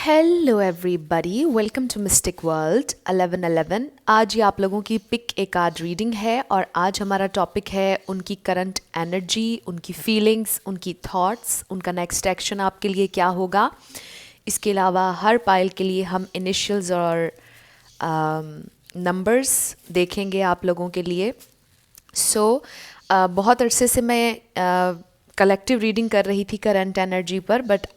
Hello everybody, welcome to mystic world 1111। आज ये आप लोगों की पिक ए कार्ड रीडिंग है और आज हमारा टॉपिक है उनकी करंट एनर्जी, उनकी फीलिंग्स, उनकी थॉट्स, उनका नेक्स्ट एक्शन आपके लिए क्या होगा। इसके अलावा हर पाइल के लिए हम इनिशियल्स और नंबर्स देखेंगे आप लोगों के लिए। बहुत अरसे से मैं कलेक्टिव रीडिंग कर रही थी करंट एनर्जी पर, बट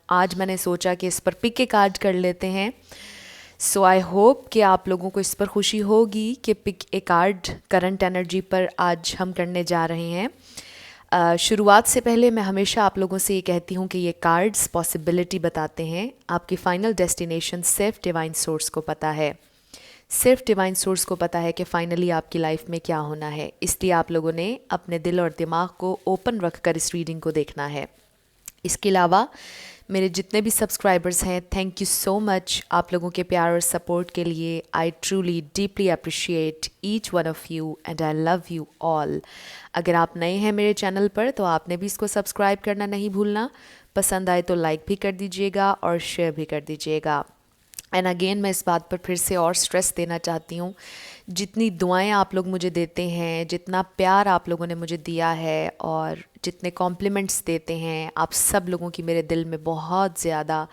आज मैंने सोचा कि इस पर पिक ए कार्ड कर लेते हैं। आई होप कि आप लोगों को इस पर खुशी होगी कि pick a card current energy पर आज हम करने जा रहे हैं। शुरुआत से पहले मैं हमेशा आप लोगों से ये कहती हूँ कि ये कार्ड्स पॉसिबिलिटी बताते हैं, आपकी फ़ाइनल डेस्टिनेशन सिर्फ डिवाइन सोर्स को पता है। सिर्फ डिवाइन सोर्स को पता है कि फ़ाइनली आपकी लाइफ में क्या होना है। इसलिए आप लोगों ने अपने दिल और दिमाग को ओपन रख कर इस रीडिंग को देखना है। इसके अलावा मेरे जितने भी सब्सक्राइबर्स हैं, थैंक यू सो मच आप लोगों के प्यार और सपोर्ट के लिए। I truly deeply appreciate each one of you and I love you all. अगर आप नए हैं मेरे चैनल पर तो आपने भी इसको सब्सक्राइब करना नहीं भूलना। पसंद आए तो लाइक भी कर दीजिएगा और शेयर भी कर दीजिएगा। एंड अगेन मैं इस बात पर फिर से और स्ट्रेस देना चाहती हूँ, जितनी दुआएं आप लोग मुझे देते हैं, जितना प्यार आप लोगों ने मुझे दिया है और जितने कॉम्प्लीमेंट्स देते हैं, आप सब लोगों की मेरे दिल में बहुत ज़्यादा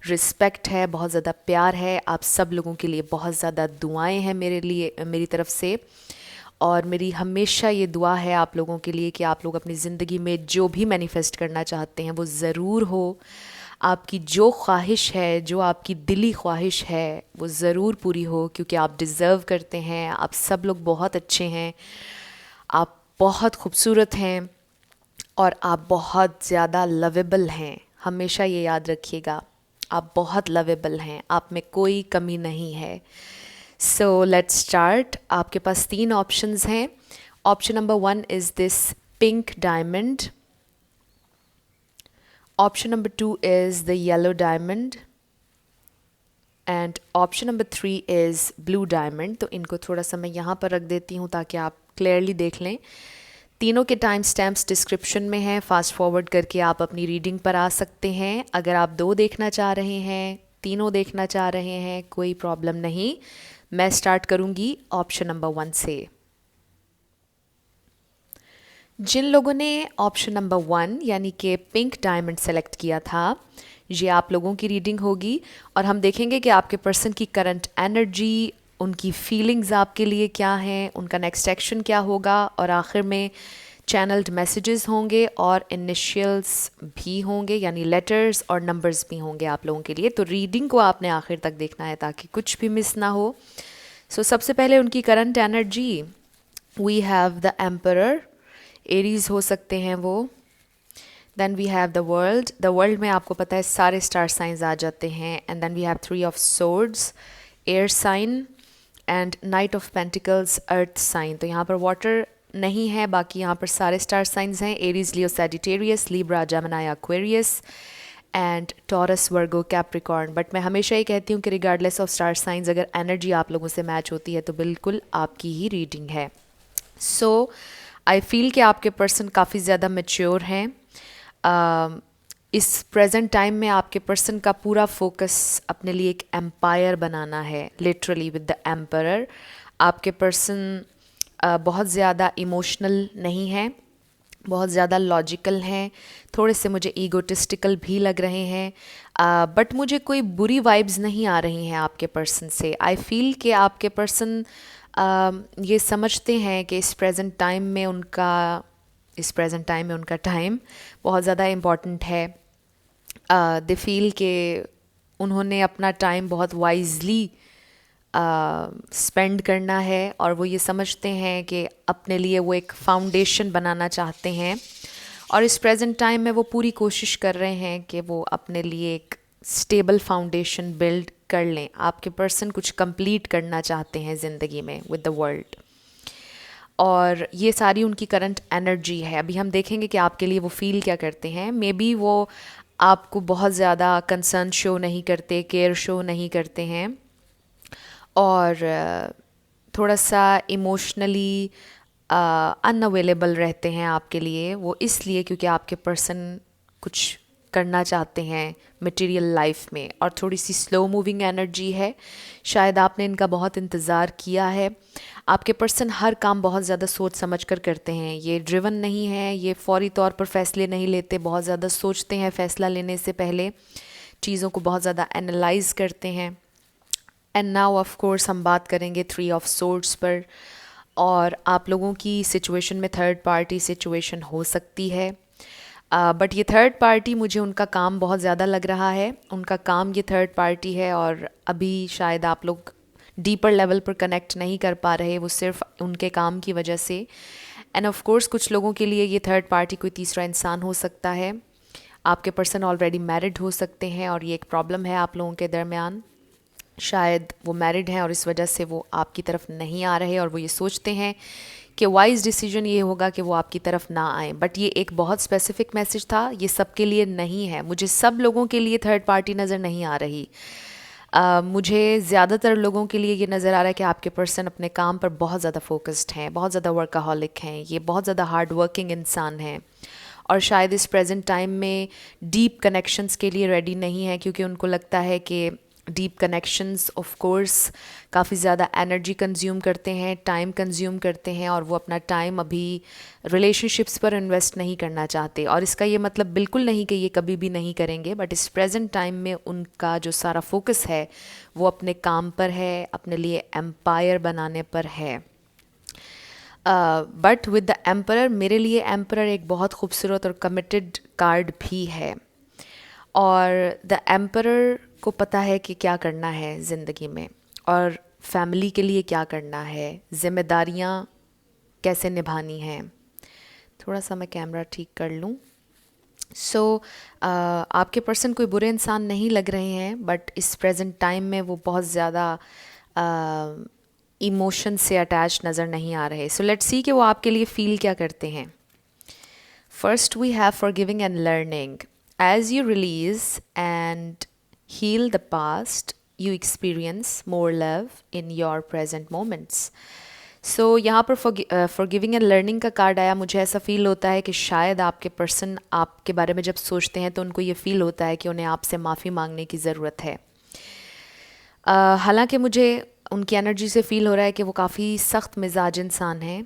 रिस्पेक्ट है, बहुत ज़्यादा प्यार है। आप सब लोगों के लिए बहुत ज़्यादा दुआएं हैं मेरे लिए, मेरी तरफ से। और मेरी हमेशा ये दुआ है आप लोगों के लिए कि आप लोग अपनी ज़िंदगी में जो भी मैनिफेस्ट करना चाहते हैं वो ज़रूर हो। आपकी जो ख्वाहिश है, जो आपकी दिली ख्वाहिश है, वो ज़रूर पूरी हो, क्योंकि आप डिज़र्व करते हैं। आप सब लोग बहुत अच्छे हैं, आप बहुत खूबसूरत हैं और आप बहुत ज़्यादा लवेबल हैं। हमेशा ये याद रखिएगा, आप बहुत लवेबल हैं, आप में कोई कमी नहीं है। Let's start. आपके पास 3 ऑप्शंस हैं। Option number 1 is this pink diamond. Option number 2 is the yellow diamond and option number 3 is blue diamond। तो इनको थोड़ा सा मैं यहाँ पर रख देती हूँ ताकि आप क्लियरली देख लें। तीनों के टाइम स्टैम्प्स डिस्क्रिप्शन में है, फास्ट फॉरवर्ड करके आप अपनी रीडिंग पर आ सकते हैं। अगर आप 2 देखना चाह रहे हैं, तीनों देखना चाह रहे हैं, कोई प्रॉब्लम नहीं। मैं स्टार्ट करूँगी ऑप्शन नंबर 1 से। जिन लोगों ने ऑप्शन नंबर 1 यानी कि पिंक डायमंड सेलेक्ट किया था, ये आप लोगों की रीडिंग होगी और हम देखेंगे कि आपके पर्सन की करंट एनर्जी, उनकी फीलिंग्स आपके लिए क्या हैं, उनका नेक्स्ट एक्शन क्या होगा और आखिर में चैनल्ड मैसेजेस होंगे और इनिशियल्स भी होंगे, यानी लेटर्स और नंबर्स भी होंगे आप लोगों के लिए। तो रीडिंग को आपने आखिर तक देखना है ताकि कुछ भी मिस ना हो। सबसे पहले उनकी current energy, we have the emperor, Aries हो सकते हैं वो। Then we have the world. The world में आपको पता है सारे स्टार साइंस आ जाते हैं। And then we have 3 of swords, air sign, and knight of pentacles, earth sign. तो यहाँ पर वाटर नहीं है, बाकी यहाँ पर सारे स्टार साइंस हैं, Aries, Leo, Sagittarius, Libra, Gemini, Aquarius and taurus, Virgo, Capricorn. But मैं हमेशा ये कहती हूँ कि रिगार्डलेस ऑफ स्टार साइंस, अगर एनर्जी आप लोगों से मैच होती है तो बिल्कुल आपकी ही रीडिंग है। आई फील कि आपके पर्सन काफ़ी ज़्यादा मैच्योर हैं। इस प्रेजेंट टाइम में आपके पर्सन का पूरा फोकस अपने लिए एक एम्पायर बनाना है, लिटरली विद द एम्परर। आपके पर्सन बहुत ज़्यादा इमोशनल नहीं है, बहुत ज़्यादा लॉजिकल हैं, थोड़े से मुझे ईगोटिस्टिकल भी लग रहे हैं, बट मुझे कोई बुरी वाइब्स नहीं आ रही हैं आपके पर्सन से। आई फील कि आपके पर्सन ये समझते हैं कि इस प्रेजेंट टाइम में उनका टाइम बहुत ज़्यादा इम्पॉर्टेंट है। दे फील कि उन्होंने अपना टाइम बहुत वाइजली स्पेंड करना है और वो ये समझते हैं कि अपने लिए वो एक फाउंडेशन बनाना चाहते हैं और इस प्रेजेंट टाइम में वो पूरी कोशिश कर रहे हैं कि वो अपने लिए एक स्टेबल फाउंडेशन बिल्ड कर लें। आपके पर्सन कुछ कंप्लीट करना चाहते हैं ज़िंदगी में विद द वर्ल्ड और ये सारी उनकी करंट एनर्जी है। अभी हम देखेंगे कि आपके लिए वो फील क्या करते हैं। मे बी वो आपको बहुत ज़्यादा कंसर्न शो नहीं करते, केयर शो नहीं करते हैं और थोड़ा सा इमोशनली अनअवेलेबल रहते हैं आपके लिए। वो इसलिए क्योंकि आपके पर्सन कुछ करना चाहते हैं मटेरियल लाइफ में, और थोड़ी सी स्लो मूविंग एनर्जी है। शायद आपने इनका बहुत इंतज़ार किया है। आपके पर्सन हर काम बहुत ज़्यादा सोच समझ कर करते हैं। ये ड्रिवन नहीं है, ये फौरी तौर पर फैसले नहीं लेते, बहुत ज़्यादा सोचते हैं फ़ैसला लेने से पहले, चीज़ों को बहुत ज़्यादा एनालाइज करते हैं। एंड नाउ ऑफ कोर्स हम बात करेंगे 3 ऑफ सोर्ड्स पर, और आप लोगों की सिचुएशन में थर्ड पार्टी सिचुएशन हो सकती है। बट ये थर्ड पार्टी, मुझे उनका काम बहुत ज़्यादा लग रहा है, उनका काम ये थर्ड पार्टी है, और अभी शायद आप लोग डीपर लेवल पर कनेक्ट नहीं कर पा रहे, वो सिर्फ उनके काम की वजह से। एंड ऑफ कोर्स कुछ लोगों के लिए ये थर्ड पार्टी कोई तीसरा इंसान हो सकता है। आपके पर्सन ऑलरेडी मैरिड हो सकते हैं, और ये एक प्रॉब्लम है आप लोगों के दरमियान। शायद वो मैरिड हैं और इस वजह से वो आपकी तरफ नहीं आ रहे, और वो ये सोचते हैं कि वाइज डिसीजन ये होगा कि वो आपकी तरफ ना आए। बट ये एक बहुत स्पेसिफिक मैसेज था, ये सबके लिए नहीं है। मुझे सब लोगों के लिए थर्ड पार्टी नज़र नहीं आ रही। मुझे ज़्यादातर लोगों के लिए ये नज़र आ रहा है कि आपके पर्सन अपने काम पर बहुत ज़्यादा फोकस्ड हैं, बहुत ज़्यादा वर्काहॉलिक हैं, ये बहुत ज़्यादा हार्ड वर्किंग इंसान हैं, और शायद इस प्रेजेंट टाइम में डीप कनेक्शंस के लिए रेडी नहीं है, क्योंकि उनको लगता है कि डीप कनेक्शंस ऑफ कोर्स काफ़ी ज़्यादा एनर्जी कंज्यूम करते हैं, टाइम कंज्यूम करते हैं, और वो अपना टाइम अभी रिलेशनशिप्स पर इन्वेस्ट नहीं करना चाहते। और इसका ये मतलब बिल्कुल नहीं कि ये कभी भी नहीं करेंगे, बट इस प्रेजेंट टाइम में उनका जो सारा फोकस है वो अपने काम पर है, अपने लिए एम्पायर बनाने पर है। बट विद द एम्परर, मेरे लिए एम्परर एक बहुत खूबसूरत और कमिटेड कार्ड भी है, और द एम्परर को पता है कि क्या करना है ज़िंदगी में, और फैमिली के लिए क्या करना है, ज़िम्मेदारियाँ कैसे निभानी हैं। थोड़ा सा मैं कैमरा ठीक कर लूँ। आपके पर्सन कोई बुरे इंसान नहीं लग रहे हैं, बट इस प्रेजेंट टाइम में वो बहुत ज़्यादा इमोशन से अटैच नज़र नहीं आ रहे। सो लेट्स सी कि वो आपके लिए फ़ील क्या करते हैं। First we have forgiving and learning. As you release and heal the past, you experience more love in your present moments. So यहाँ पर forgiving and learning का कार्ड आया। मुझे ऐसा फील होता है कि शायद आपके पर्सन आपके बारे में जब सोचते हैं तो उनको ये फील होता है कि उन्हें आपसे माफ़ी मांगने की ज़रूरत है। हालांकि मुझे उनकी एनर्जी से फ़ील हो रहा है कि वो काफ़ी सख्त मिजाज इंसान हैं,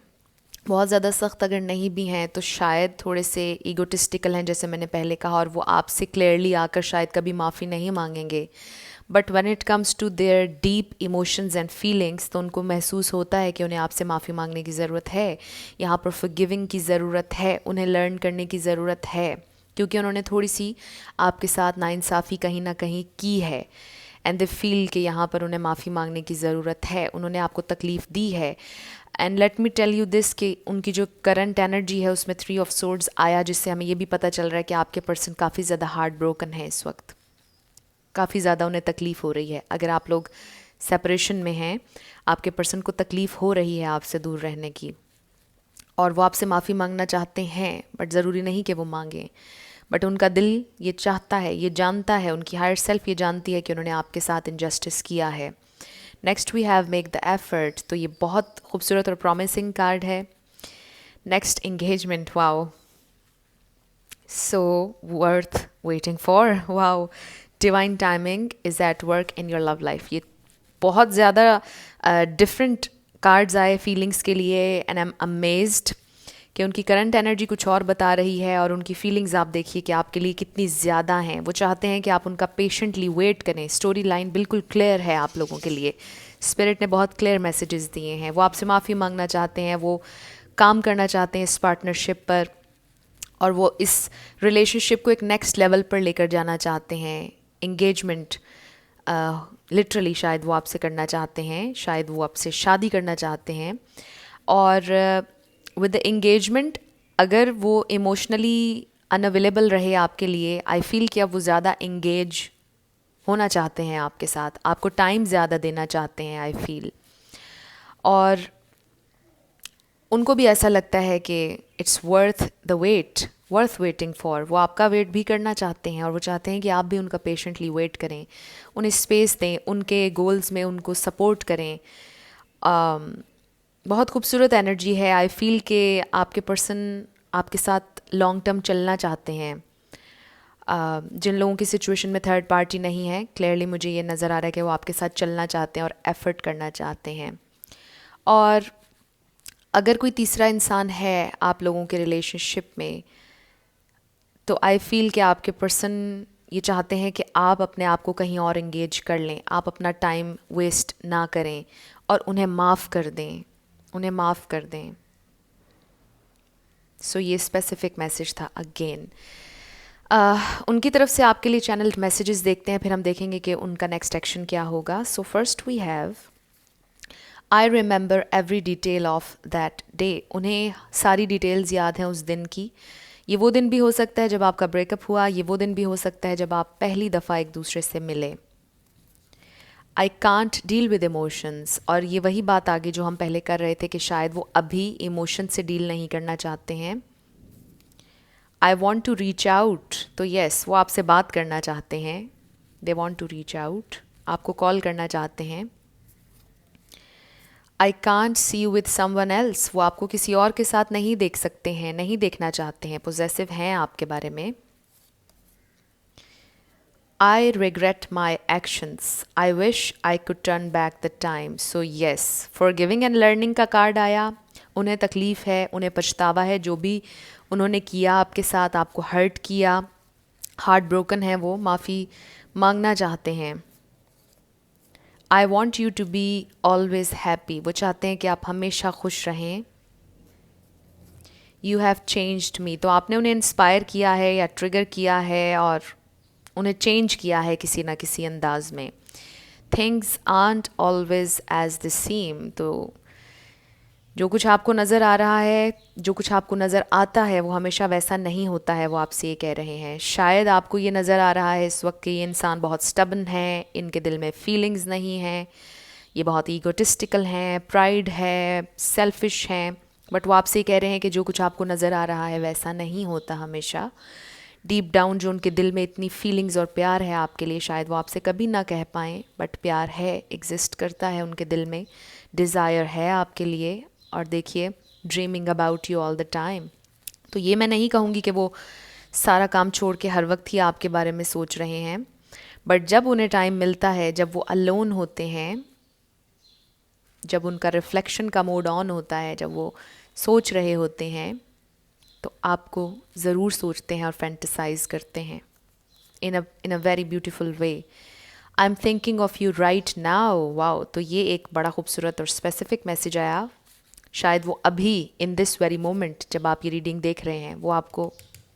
बहुत ज़्यादा सख्त अगर नहीं भी हैं तो शायद थोड़े से ईगोटिस्टिकल हैं, जैसे मैंने पहले कहा, और वो आपसे क्लियरली आकर शायद कभी माफ़ी नहीं मांगेंगे। But when it comes to their deep emotions and feelings, तो उनको महसूस होता है कि उन्हें आपसे माफ़ी मांगने की ज़रूरत है, यहाँ पर फॉरगिविंग की ज़रूरत है, उन्हें लर्न करने की ज़रूरत है, क्योंकि उन्होंने थोड़ी सी आपके साथ नाइंसाफ़ी कहीं ना कहीं की है। एंड दे फील कि यहाँ पर उन्हें माफ़ी मांगने की ज़रूरत है, उन्होंने आपको तकलीफ़ दी है। And let me tell you this कि उनकी जो करंट एनर्जी है उसमें 3 ऑफ सोर्ड्स आया, जिससे हमें ये भी पता चल रहा है कि आपके पर्सन काफ़ी ज़्यादा हार्ट ब्रोकन है इस वक्त, काफ़ी ज़्यादा उन्हें तकलीफ़ हो रही है। अगर आप लोग सेपरेशन में हैं, आपके पर्सन को तकलीफ़ हो रही है आपसे दूर रहने की, और वो आपसे माफ़ी मांगना चाहते हैं, बट ज़रूरी नहीं कि वो मांगें, बट उनका दिल ये चाहता है, ये जानता है, उनकी हायर सेल्फ ये जानती है कि उन्होंने आपके साथ इनजस्टिस किया है। Next we have make the effort. तो ये बहुत खूबसूरत और प्रॉमिसिंग कार्ड है। Next engagement, wow, so worth waiting for, wow, divine timing is at work in your love life. ये बहुत ज़्यादा डिफरेंट कार्ड्स आए फीलिंग्स के लिए, एंड आई एम अमेज्ड कि उनकी करंट एनर्जी कुछ और बता रही है, और उनकी फीलिंग्स आप देखिए कि आपके लिए कितनी ज़्यादा हैं। वो चाहते हैं कि आप उनका पेशेंटली वेट करें। स्टोरी लाइन बिल्कुल क्लियर है आप लोगों के लिए, स्पिरिट ने बहुत क्लियर मैसेजेस दिए हैं। वो आपसे माफ़ी मांगना चाहते हैं, वो काम करना चाहते हैं इस पार्टनरशिप पर, और वो इस रिलेशनशिप को एक नेक्स्ट लेवल पर लेकर जाना चाहते हैं। एंगेजमेंट लिटरली शायद वो आपसे करना चाहते हैं, शायद वो आपसे शादी करना चाहते हैं। और विद द एंगेजमेंट, अगर वो इमोशनली अनअवेलेबल रहे आपके लिए, आई फील कि अब वो ज़्यादा एंगेज होना चाहते हैं आपके साथ, आपको टाइम ज़्यादा देना चाहते हैं, आई फील। और उनको भी ऐसा लगता है कि it's worth the wait, worth waiting for. वो आपका वेट भी करना चाहते हैं, और वो चाहते हैं कि आप भी उनका पेशेंटली वेट करें, उन्हें स्पेस दें, उनके गोल्स में उनको सपोर्ट करें। बहुत खूबसूरत एनर्जी है। आई फील कि आपके पर्सन आपके साथ लॉन्ग टर्म चलना चाहते हैं। जिन लोगों की सिचुएशन में थर्ड पार्टी नहीं है, क्लियरली मुझे ये नज़र आ रहा है कि वो आपके साथ चलना चाहते हैं और एफ़र्ट करना चाहते हैं। और अगर कोई तीसरा इंसान है आप लोगों के रिलेशनशिप में, तो आई फील कि आपके पर्सन ये चाहते हैं कि आप अपने आप को कहीं और एंगेज कर लें, आप अपना टाइम वेस्ट ना करें और उन्हें माफ़ कर दें, उन्हें माफ़ कर दें। सो ये स्पेसिफिक मैसेज था अगेन। उनकी तरफ से आपके लिए चैनल मैसेजेस देखते हैं, फिर हम देखेंगे कि उनका नेक्स्ट एक्शन क्या होगा। So first we have, I remember every detail of that day. उन्हें सारी डिटेल्स याद हैं उस दिन की। ये वो दिन भी हो सकता है जब आपका ब्रेकअप हुआ, ये वो दिन भी हो सकता है जब आप पहली दफ़ा एक दूसरे से मिले। I can't deal with emotions, और ये वही बात आगे जो हम पहले कर रहे थे कि शायद वो अभी इमोशन से डील नहीं करना चाहते हैं। I want to reach out, तो येस वो आपसे बात करना चाहते हैं, they want to reach out, आपको कॉल करना चाहते हैं। I can't see you with someone else, वो आपको किसी और के साथ नहीं देख सकते हैं, नहीं देखना चाहते हैं, पोजेसिव हैं आपके बारे में। I regret my actions, I wish I could turn back the time. So yes, forgiving and learning का कार्ड आया। उन्हें तकलीफ़ है, उन्हें पछतावा है जो भी उन्होंने किया आपके साथ, आपको हर्ट किया, हार्ट ब्रोकन है, वो माफ़ी मांगना चाहते हैं। I want you to be always happy, वो चाहते हैं कि आप हमेशा खुश रहें। यू हैव चेंज्ड मी, तो आपने उन्हें इंस्पायर किया है या ट्रिगर किया है और उन्हें चेंज किया है किसी ना किसी अंदाज में। Things aren't always as the same, तो जो कुछ आपको नज़र आ रहा है, जो कुछ आपको नज़र आता है वो हमेशा वैसा नहीं होता है, वो आपसे ये कह रहे हैं। शायद आपको ये नज़र आ रहा है इस वक्त कि ये इंसान बहुत स्टबन है, इनके दिल में फीलिंग्स नहीं हैं, ये बहुत ईगोटिस्टिकल हैं, प्राइड है, सेल्फिश हैं, बट वो आपसे कह रहे हैं कि जो कुछ आपको नज़र आ रहा है वैसा नहीं होता हमेशा। डीप डाउन जो उनके दिल में इतनी फीलिंग्स और प्यार है आपके लिए, शायद वो आपसे कभी ना कह पाएँ, बट प्यार है, एग्जिस्ट करता है उनके दिल में, डिज़ायर है आपके लिए। और देखिए, dreaming about you all the time, तो ये मैं नहीं कहूँगी कि वो सारा काम छोड़ के हर वक्त ही आपके बारे में सोच रहे हैं, बट जब उन्हें टाइम मिलता है, जब वो अलोन होते हैं, जब उनका रिफ्लेक्शन का मोड ऑन होता है, जब वो सोच रहे होते हैं, तो आपको ज़रूर सोचते हैं और फैंटिसाइज करते हैं in a very beautiful way. I am thinking of you right now. Wow, तो ये एक बड़ा खूबसूरत और स्पेसिफिक मैसेज आया। शायद वो अभी इन दिस वेरी मोमेंट जब आप ये रीडिंग देख रहे हैं वो आपको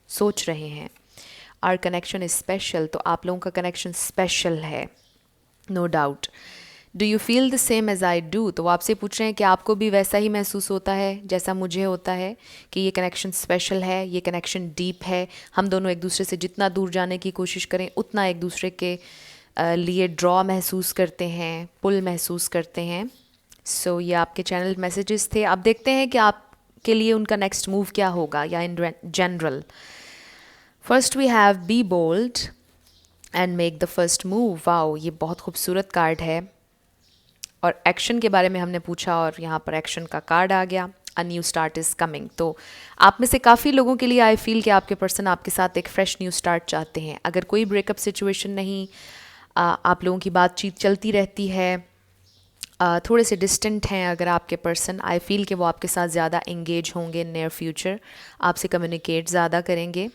सोच रहे हैं। आवर कनेक्शन इज़ स्पेशल, तो आप लोगों का कनेक्शन स्पेशल है, no doubt. Do you feel the same as I do, तो वो आपसे पूछ रहे हैं कि आपको भी वैसा ही महसूस होता है जैसा मुझे होता है कि ये कनेक्शन स्पेशल है, ये कनेक्शन डीप है। हम दोनों एक दूसरे से जितना दूर जाने की कोशिश करें उतना एक दूसरे के लिए ड्रॉ महसूस करते हैं, पुल महसूस करते हैं। सो ये आपके चैनल मैसेजेस थे। अब देखते हैं कि आपके लिए उनका नेक्स्ट मूव क्या होगा, या in general. First we have be bold and make the first move. Wow, ये बहुत खूबसूरत कार्ड है। और एक्शन के बारे में हमने पूछा और यहाँ पर एक्शन का कार्ड आ गया, a new start is coming. तो आप में से काफ़ी लोगों के लिए आई फील कि आपके पर्सन आपके साथ एक फ्रेश न्यू स्टार्ट चाहते हैं। अगर कोई ब्रेकअप सिचुएशन नहीं, आप लोगों की बातचीत चलती रहती है, थोड़े से डिस्टेंट हैं अगर आपके पर्सन, आई फील कि वो आपके साथ ज़्यादा एंगेज होंगे इन नियर फ्यूचर, आपसे कम्युनिकेट ज़्यादा करेंगे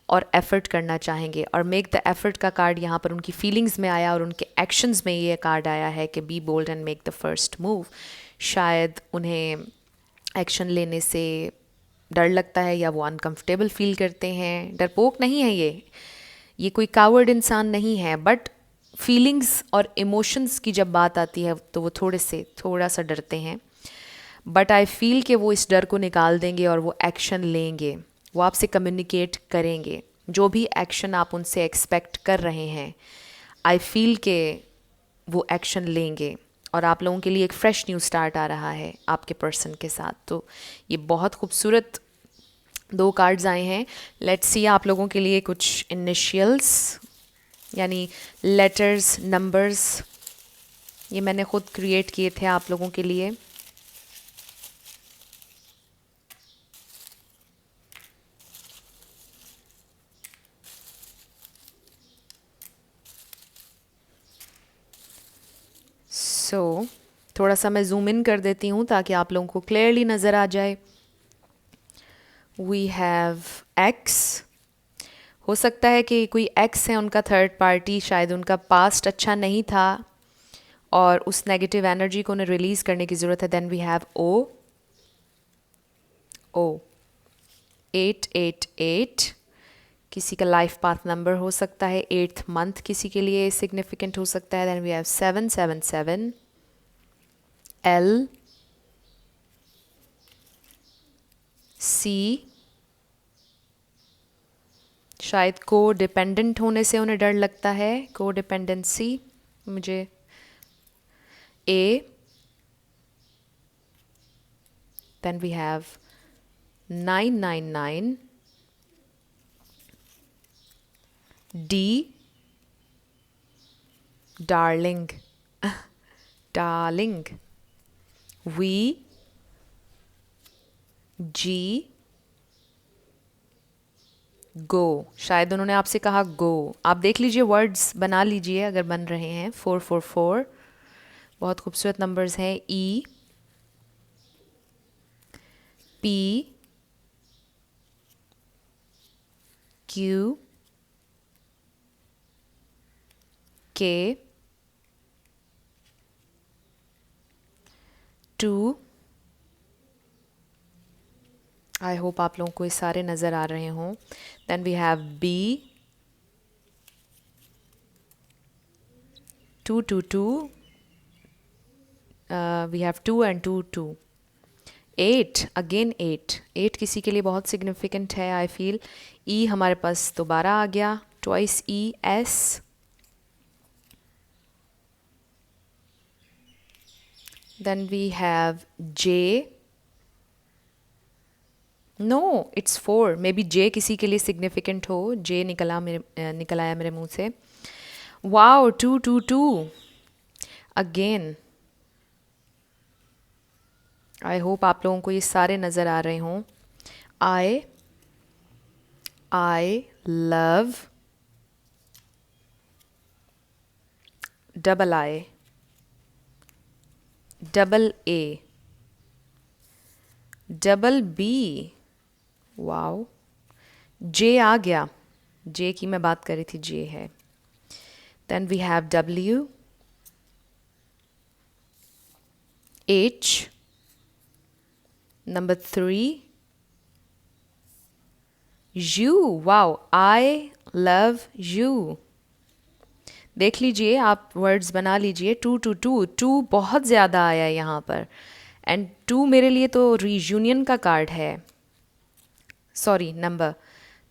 और एफ़र्ट करना चाहेंगे। और मेक द एफ़र्ट का कार्ड यहाँ पर उनकी फीलिंग्स में आया और उनके एक्शंस में ये कार्ड आया है कि be bold and make the first move. शायद उन्हें एक्शन लेने से डर लगता है या वो अनकंफर्टेबल फील करते हैं। डरपोक नहीं है ये कोई कावर्ड इंसान नहीं है, बट फीलिंग्स और इमोशंस की जब बात आती है तो वो थोड़ा सा डरते हैं। बट आई फील कि वो इस डर को निकाल देंगे और वो एक्शन लेंगे, वो आपसे कम्युनिकेट करेंगे। जो भी एक्शन आप उनसे एक्सपेक्ट कर रहे हैं, आई फील के वो एक्शन लेंगे और आप लोगों के लिए एक फ्रेश न्यू स्टार्ट आ रहा है आपके पर्सन के साथ। तो ये बहुत खूबसूरत 2 कार्ड्स आए हैं। लेट्स सी आप लोगों के लिए कुछ इनिशियल्स यानी लेटर्स, नंबर्स, ये मैंने ख़ुद क्रिएट किए थे आप लोगों के लिए। सो थोड़ा सा मैं जूम इन कर देती हूँ ताकि आप लोगों को क्लियरली नज़र आ जाए. We have X. हो सकता है कि कोई एक्स है उनका थर्ड पार्टी, शायद उनका पास्ट अच्छा नहीं था और उस नेगेटिव एनर्जी को उन्हें रिलीज़ करने की ज़रूरत है. देन वी हैव ओ. 888 किसी का लाइफ पाथ नंबर हो सकता है. 8th मंथ किसी के लिए सिग्निफिकेंट हो सकता है. Then we have 777. L. C. शायद को डिपेंडेंट होने से उन्हें डर लगता है, को डिपेंडेंसी. मुझे A. Then we have 999. D. Darling. Darling. V. G. Go. शायद उन्होंने आपसे कहा गो. आप देख लीजिए, वर्ड्स बना लीजिए अगर बन रहे हैं. 444 बहुत खूबसूरत नंबर्स हैं. ई. पी. क्यू. के. 2. आई होप आप लोगों को ये सारे नज़र आ रहे हों. Then we have B. 222. We have 2 and 2 2. 8 again. 8 किसी के लिए बहुत सिग्निफिकेंट है आई फील. ई हमारे पास दोबारा आ गया. Twice E. S. Then we have J. No, it's 4. Maybe J किसी के लिए सिग्निफिकेंट हो. जे निकल आया मेरे मुंह से. वाओ. 222 अगेन. आई होप आप लोगों को ये सारे नज़र आ रहे हों. I love. Double I. Double A. Double B. Wow. J आ गया. जे की मैं बात कर रही थी, जे है. Then we have W. H. Number 3. U. Wow. I love you. देख लीजिए, आप वर्ड्स बना लीजिए. 222. 2 बहुत ज़्यादा आया है यहाँ पर. एंड 2 मेरे लिए तो रीयूनियन का कार्ड है. Sorry, number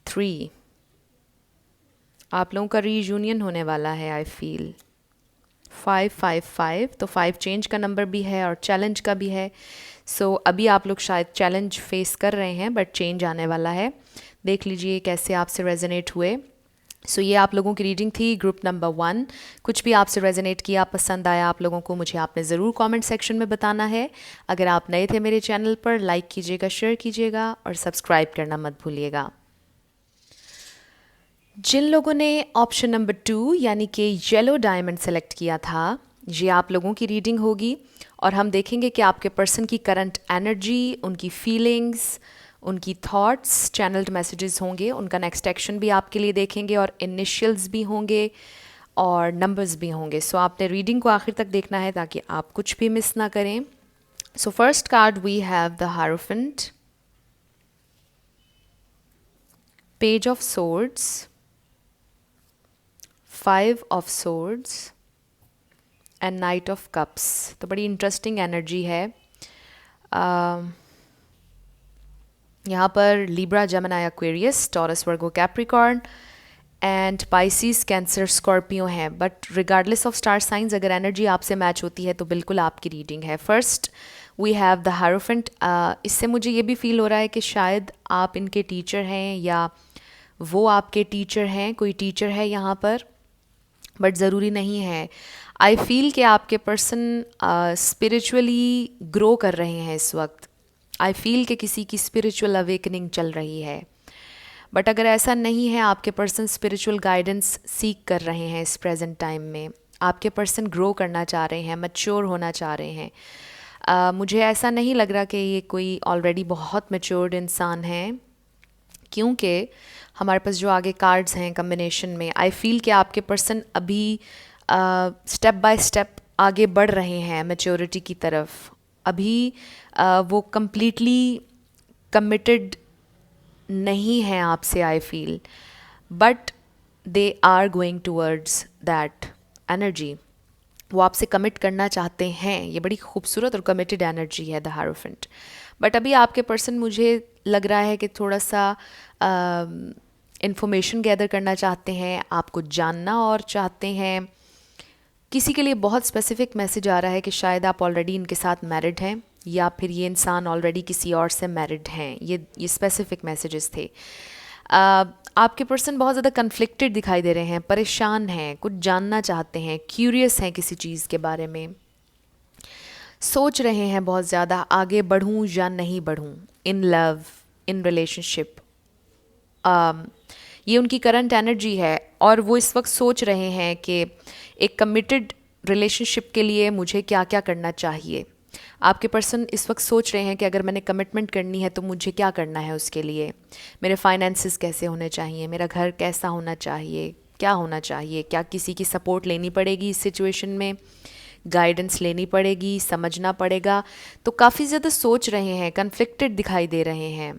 3. आप लोगों का रीयूनियन होने वाला है आई फील. 555 तो 5 चेंज का नंबर भी है और चैलेंज का भी है. सो अभी आप लोग शायद चैलेंज फेस कर रहे हैं बट चेंज आने वाला है. देख लीजिए कैसे आपसे रेजोनेट हुए. सो ये आप लोगों की रीडिंग थी, ग्रुप नंबर 1. कुछ भी आपसे रेजोनेट किया, पसंद आया आप लोगों को, मुझे आपने ज़रूर कमेंट सेक्शन में बताना है. अगर आप नए थे मेरे चैनल पर, लाइक कीजिएगा, शेयर कीजिएगा और सब्सक्राइब करना मत भूलिएगा. जिन लोगों ने ऑप्शन नंबर 2 यानी कि येलो डायमंड सेलेक्ट किया था, ये आप लोगों की रीडिंग होगी और हम देखेंगे कि आपके पर्सन की करंट एनर्जी, उनकी फीलिंग्स, उनकी थॉट्स, चैनल्ड मैसेजेस होंगे. उनका नेक्स्ट एक्शन भी आपके लिए देखेंगे और इनिशियल्स भी होंगे और नंबर्स भी होंगे. सो आपने रीडिंग को आखिर तक देखना है ताकि आप कुछ भी मिस ना करें. So first card we have the hierophant, page of swords, 5 of swords and knight of cups. तो बड़ी इंटरेस्टिंग एनर्जी है. यहाँ पर Libra, Gemini, Aquarius, Taurus, Virgo, Capricorn and Pisces, Cancer, Scorpio हैं. But regardless of star signs, अगर energy आपसे match होती है तो बिल्कुल आपकी रीडिंग है. First we have the hierophant. इससे मुझे ये भी फील हो रहा है कि शायद आप इनके टीचर हैं या वो आपके टीचर हैं. कोई टीचर है यहाँ पर बट ज़रूरी नहीं है. आई फील कि आपके पर्सन स्पिरिचुअली ग्रो कर रहे हैं इस वक्त. आई फील कि किसी की स्पिरिचुअल अवेकनिंग चल रही है. बट अगर ऐसा नहीं है, आपके पर्सन स्पिरिचुअल गाइडेंस सीख कर रहे हैं इस प्रेजेंट टाइम में. आपके पर्सन ग्रो करना चाह रहे हैं, मैच्योर होना चाह रहे हैं। मुझे ऐसा नहीं लग रहा कि ये कोई ऑलरेडी बहुत मैच्योर्ड इंसान है, क्योंकि हमारे पास जो आगे कार्ड्स हैं कम्बिनेशन में, आई फील कि आपके पर्सन अभी स्टेप बाय स्टेप आगे बढ़ रहे हैं मैच्योरिटी की तरफ। अभी वो कम्प्लीटली कमिटेड नहीं हैं आपसे, I feel, but they are going towards that energy. वो आपसे कमिट करना चाहते हैं। ये बड़ी खूबसूरत और कमिटेड एनर्जी है द हायरोफेंट। बट अभी आपके पर्सन, मुझे लग रहा है कि थोड़ा सा इंफॉर्मेशन गैदर करना चाहते हैं, आपको जानना और चाहते हैं। किसी के लिए बहुत स्पेसिफिक मैसेज आ रहा है कि शायद आप ऑलरेडी इनके साथ मैरिड हैं, या फिर ये इंसान ऑलरेडी किसी और से मैरिड हैं। ये स्पेसिफिक मैसेजेस थे। आपके पर्सन बहुत ज़्यादा कन्फ्लिक्टेड दिखाई दे रहे हैं, परेशान हैं, कुछ जानना चाहते हैं, क्यूरियस हैं किसी चीज़ के बारे में, सोच रहे हैं बहुत ज़्यादा आगे बढ़ूं या नहीं बढ़ूं इन लव, इन रिलेशनशिप। ये उनकी करंट एनर्जी है और वो इस वक्त सोच रहे हैं कि एक कमिटेड रिलेशनशिप के लिए मुझे क्या क्या करना चाहिए। आपके पर्सन इस वक्त सोच रहे हैं कि अगर मैंने कमिटमेंट करनी है तो मुझे क्या करना है उसके लिए। मेरे फाइनेंसेस कैसे होने चाहिए, मेरा घर कैसा होना चाहिए, क्या होना चाहिए, क्या किसी की सपोर्ट लेनी पड़ेगी इस सिचुएशन में, गाइडेंस लेनी पड़ेगी, समझना पड़ेगा। तो काफ़ी ज़्यादा सोच रहे हैं, कन्फ्लिक्टेड दिखाई दे रहे हैं